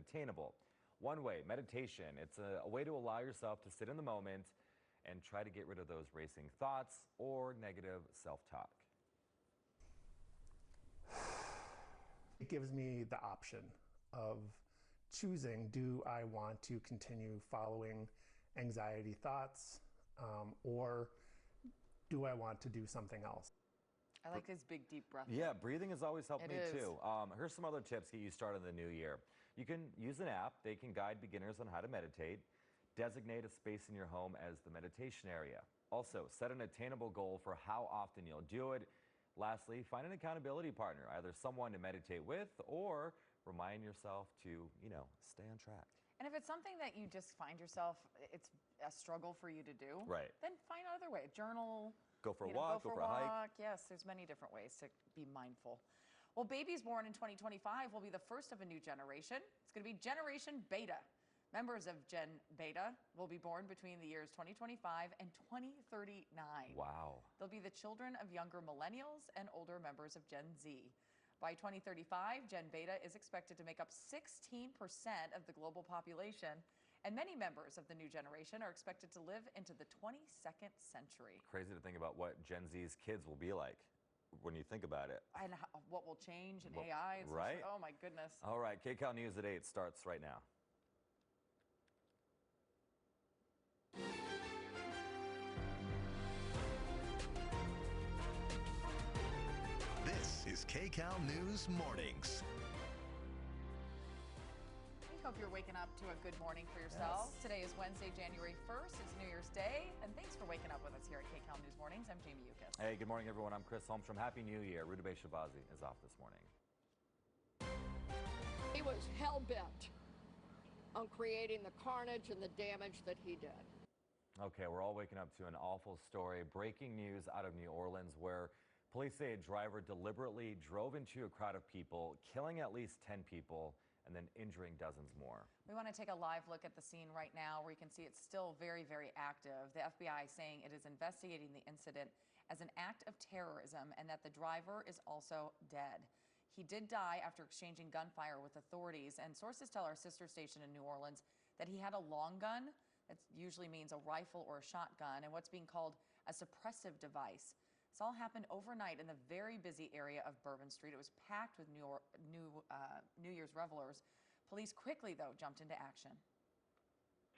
attainable. One way, meditation. It's a way to allow yourself to sit in the moment and try to get rid of those racing thoughts or negative self-talk. It gives me the option of choosing, do I want to continue following anxiety thoughts, or do I want to do something else? I like his big deep breath. Yeah, breathing has always helped me too. Here's some other tips to get you started in the new year. You can use an app. They can guide beginners on how to meditate. Designate a space in your home as the meditation area. Also, set an attainable goal for how often you'll do it. Lastly, find an accountability partner, either someone to meditate with or remind yourself to, stay on track. And if it's something that you just find yourself, it's a struggle for you to do, right, then find another way. Journal. Go for a walk, go for a hike. Yes, there's many different ways to be mindful. Well, babies born in 2025 will be the first of a new generation. It's going to be Generation Beta. Members of Gen Beta will be born between the years 2025 and 2039. Wow. They'll be the children of younger millennials and older members of Gen Z. By 2035, Gen Beta is expected to make up 16% of the global population, and many members of the new generation are expected to live into the 22nd century. Crazy to think about what Gen Z's kids will be like when you think about it. And what will change in AI. And right? Oh, my goodness. All right, Kcal News at 8 starts right now. This is Kcal News Mornings. We hope you're waking up to a good morning for yourself. Yes. Today is Wednesday, January 1st. It's New Year's Day. And thanks for waking up with us here at Kcal News Mornings. I'm Jamie Yukas. Hey, good morning, everyone. I'm Chris Holmstrom. Happy New Year. Rudabeh Shabazi is off this morning. He was hell-bent on creating the carnage and the damage that he did. Okay, we're all waking up to an awful story. Breaking news out of New Orleans, where police say a driver deliberately drove into a crowd of people, killing at least 10 people and then injuring dozens more. We want to take a live look at the scene right now, where you can see it's still very, very active. The FBI saying it is investigating the incident as an act of terrorism and that the driver is also dead. He did die after exchanging gunfire with authorities, and sources tell our sister station in New Orleans that he had a long gun. That usually means a rifle or a shotgun, and what's being called a suppressive device. This all happened overnight in the very busy area of Bourbon Street. It was packed with New Year's revelers. Police quickly, though, jumped into action.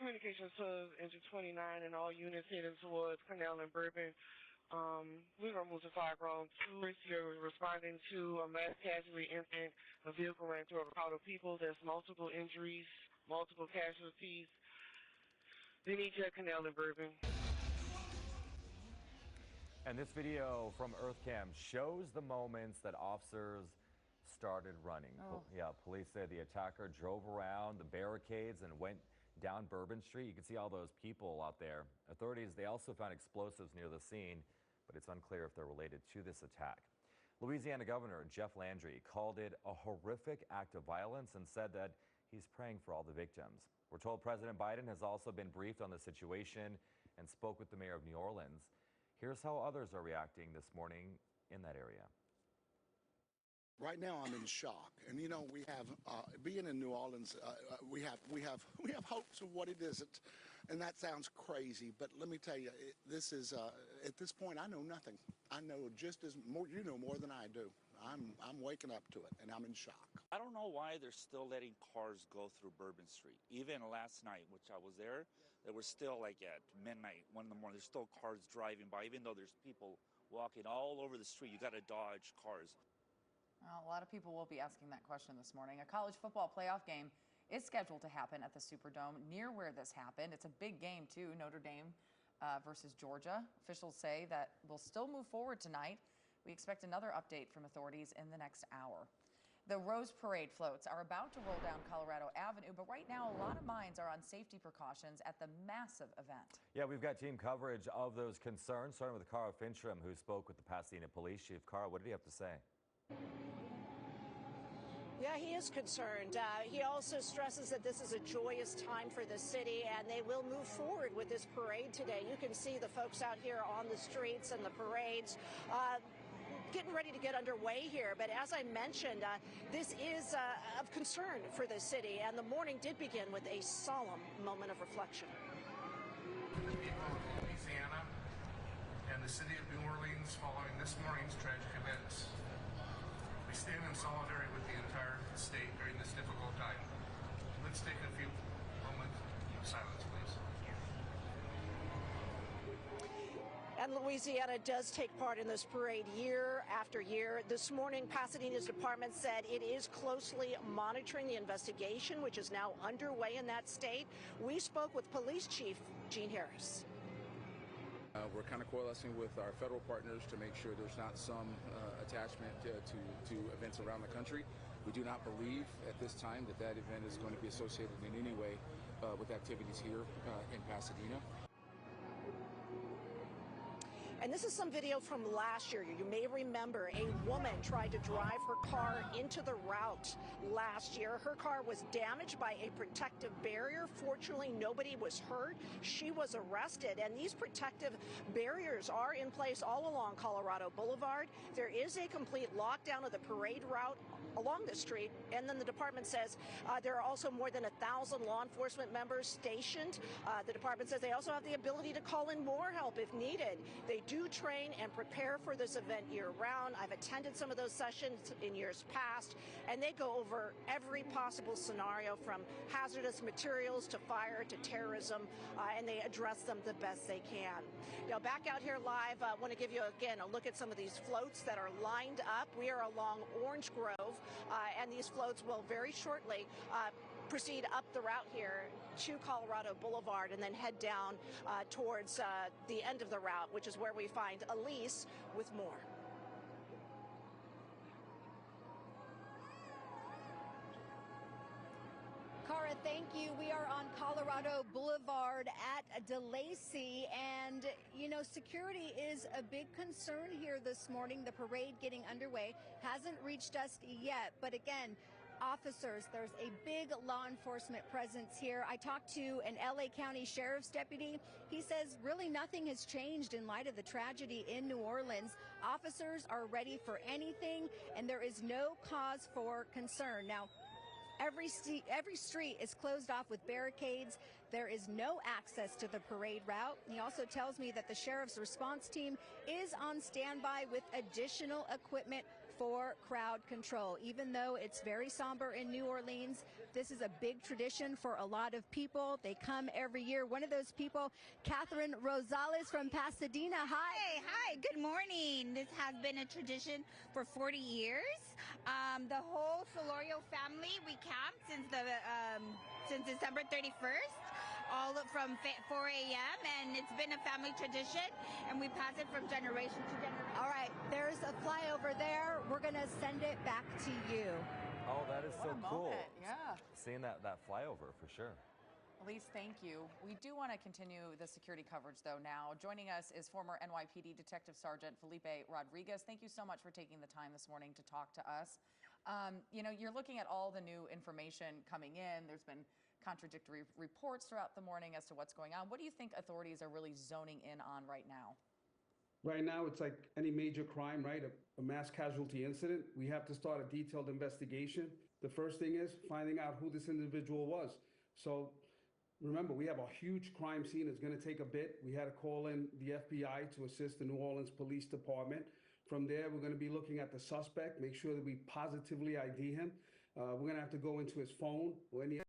Communications to Engine 29 and all units heading towards Kcal and Bourbon. We're going to move to Fireground 2. You're responding to a mass casualty incident. A vehicle ran through a crowd of people. There's multiple injuries, multiple casualties. They need you at Kcal and Bourbon. And this video from EarthCam shows the moments that officers started running. Oh. Yeah, police say the attacker drove around the barricades and went down Bourbon Street. You can see all those people out there. Authorities, they also found explosives near the scene, but it's unclear if they're related to this attack. Louisiana Governor Jeff Landry called it a horrific act of violence and said that he's praying for all the victims. We're told President Biden has also been briefed on the situation and spoke with the mayor of New Orleans. Here's how others are reacting this morning in that area. Right now, I'm in shock, and we have being in New Orleans. We have hopes of what it isn't, and that sounds crazy. But let me tell you, this is at this point, I know nothing. I know just as more. You know more than I do. I'm waking up to it, and I'm in shock. I don't know why they're still letting cars go through Bourbon Street. Even last night, which I was there were still like at midnight, 1 in the morning. There's still cars driving by, even though there's people walking all over the street. You got to dodge cars. Well, a lot of people will be asking that question this morning. A college football playoff game is scheduled to happen at the Superdome near where this happened. It's a big game, too, Notre Dame versus Georgia. Officials say that we'll still move forward tonight. We expect another update from authorities in the next hour. The Rose Parade floats are about to roll down Colorado Avenue, but right now a lot of minds are on safety precautions at the massive event. Yeah, we've got team coverage of those concerns, starting with Cara Fincham, who spoke with the Pasadena Police Chief. Cara, what did he have to say? Yeah, he is concerned. He also stresses that this is a joyous time for the city, and they will move forward with this parade today. You can see the folks out here on the streets and the parades. getting ready to get underway here. But as I mentioned, this is of concern for the city, and the morning did begin with a solemn moment of reflection. The people of Louisiana and the city of New Orleans following this morning's tragic events. We stand in solidarity with the entire state during this difficult time. Let's take a few moments of silence, please. And Louisiana does take part in this parade year after year. This morning, Pasadena's department said it is closely monitoring the investigation, which is now underway in that state. We spoke with Police Chief Gene Harris. We're kind of coalescing with our federal partners to make sure there's not some attachment to events around the country. We do not believe at this time that that event is going to be associated in any way with activities here in Pasadena. And this is some video from last year. You may remember a woman tried to drive her car into the route last year. Her car was damaged by a protective barrier. Fortunately, nobody was hurt. She was arrested, and these protective barriers are in place all along Colorado Boulevard. There is a complete lockdown of the parade route along the street, and then the department says there are also more than 1,000 law enforcement members stationed. The department says they also have the ability to call in more help if needed. They do train and prepare for this event year-round. I've attended some of those sessions in years past, and they go over every possible scenario from hazardous materials to fire to terrorism, and they address them the best they can. Now, back out here live, I want to give you, again, a look at some of these floats that are lined up. We are along Orange Grove, and these floats will very shortly proceed up the route here to Colorado Boulevard and then head down towards the end of the route, which is where we find Elise with more. Cara, thank you. We are on Colorado Boulevard at DeLacy, and, you know, security is a big concern here this morning. The parade getting underway hasn't reached us yet, but again, officers, there's a big law enforcement presence here. I talked to an LA County Sheriff's deputy. He says really nothing has changed in light of the tragedy in New Orleans. Officers are ready for anything, and there is no cause for concern. Now, every street is closed off with barricades. There is no access to the parade route. He also tells me that the sheriff's response team is on standby with additional equipment for crowd control. Even though it's very somber in New Orleans, this is a big tradition for a lot of people. They come every year. One of those people, Catherine Rosales from Pasadena. Hi. Hi, good morning. This has been a tradition for 40 years. The whole Solorio family, we camp since December 31st, all from 4 a.m., and it's been a family tradition, and we pass it from generation to generation. All right, there's a flyover there. We're going to send it back to you. Oh, that is so cool. Yeah. Seeing that flyover for sure. Elise, thank you. We do want to continue the security coverage, though, now. Joining us is former NYPD Detective Sergeant Felipe Rodriguez. Thank you so much for taking the time this morning to talk to us. You know, you're looking at all the new information coming in. There's been contradictory reports throughout the morning as to what's going on. What do you think authorities are really zoning in on right now? Right now, it's like any major crime, right? A mass casualty incident. We have to start a detailed investigation. The first thing is finding out who this individual was. So remember, we have a huge crime scene. It's going to take a bit. We had to call in the FBI to assist the New Orleans Police Department. From there, we're going to be looking at the suspect, make sure that we positively ID him. We're going to have to go into his phone or any